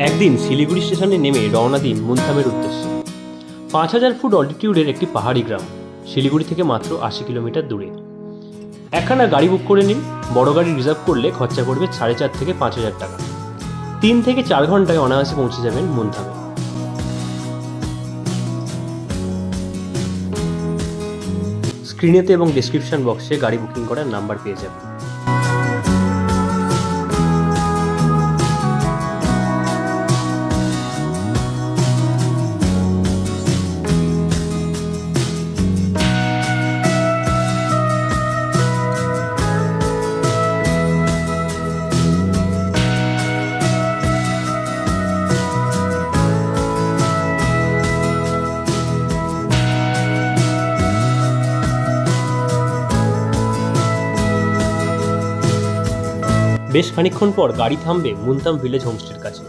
একদিন শিলিগুড়ি স্টেশনে নেমে রওনা দিন মুন্থামের উদ্দেশ্যে। 5000 ফুট অল্টিটিউডের একটি পাহাড়ি গ্রাম, শিলিগুড়ি থেকে মাত্র 80 কিলোমিটার দূরে। একখানা গাড়ি বুক করে নিন। বড় গাড়ি রিজার্ভ করলে খরচা পড়বে 4,500 থেকে 5,000 টাকা। 3 থেকে 4 ঘন্টায় অনায়াসে পৌঁছে যাবেন মুন্থামে। স্ক্রিনেতে এবং ডেসক্রিপশন বক্সে গাড়ি বুকিং করার নাম্বার পেয়ে যাবেন। বেশ খানিকক্ষণ পর গাড়ি থামবে মুন্তাম ভিলেজ হোমস্টের কাছে।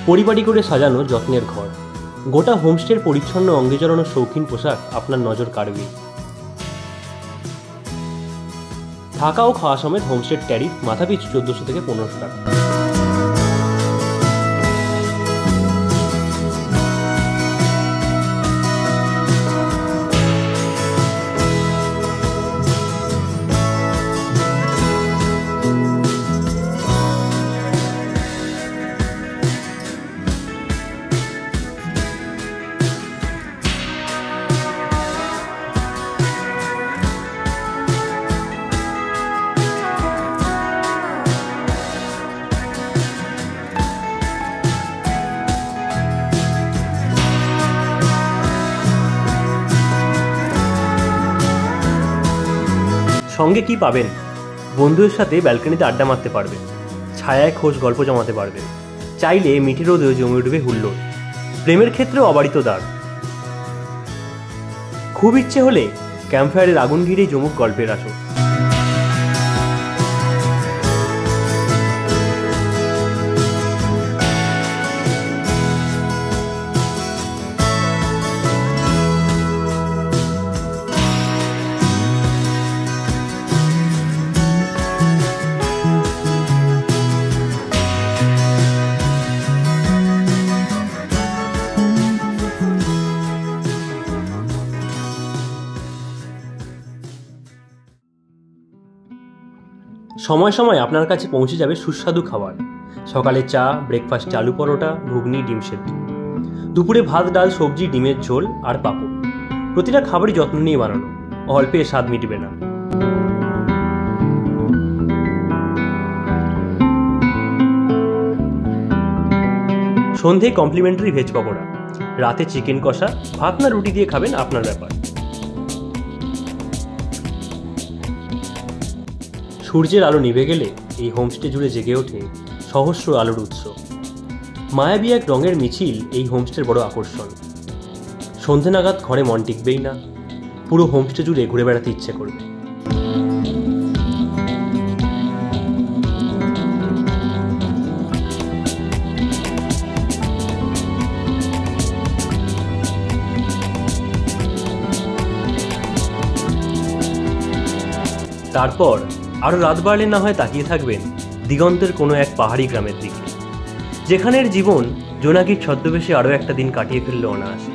পরিপাটি করে সাজানো যত্নের ঘর, গোটা হোমস্টের পরিচ্ছন্ন অঙ্গে জড়ানো শৌখিন পোশাক আপনার নজর কাড়বে। থাকা ও খাওয়া সমেত হোমস্টের ট্যারিফ মাথাপিছু 1400 থেকে 1500 টাকা। সঙ্গে কি পাবেন? বন্ধুদের সাথে ব্যালকনিতে আড্ডা মারতে পারবেন, ছায়ায় খোঁজ গল্প জমাতে পারবেন, চাইলে মিঠি রোদেও জমে উঠবে হুল্লোড়, প্রেমের ক্ষেত্রেও অবারিত দ্বার। খুব ইচ্ছে হলে ক্যাম্পফায়ারের আগুন ঘিরেই জমুক গল্পের আসর। সময় সময় আপনার কাছে পৌঁছে যাবে সুস্বাদু খাবার। সকালে চা, ব্রেকফাস্টে আলু পরোটা, ঘুগনি, ডিম সেদ্ধ, দুপুরে ভাত, ডাল, সবজি, ডিমের ঝোল আর পাঁপড়। প্রতিটা খাবারই যত্ন নিয়ে বানানো, অল্পে স্বাদ মিটবে না। সন্ধ্যায় কমপ্লিমেন্টারি ভেজ পকোড়া, রাতে চিকেন কষা, ভাত না রুটি দিয়ে খাবেন আপনার ব্যাপার। সূর্যের আলো নিভে গেলে এই হোমস্টে জুড়ে জেগে ওঠে সহস্র আলোর উৎস। মায়াবী এক রঙের মিছিল এই হোমস্টের বড় আকর্ষণ। সন্ধে নাগাদ ঘরে মন টিকবেই না, পুরো হোমস্টে জুড়ে ঘুরে বেড়াতে ইচ্ছে করবে। তারপর আরও রাত বাড়লে না হয় তাকিয়ে থাকবেন দিগন্তের কোনো এক পাহাড়ি গ্রামের দিকে, যেখানের জীবন জোনাকির ছদ্মবেশে আরও একটা দিন কাটিয়ে ফেলল অনায়াসে।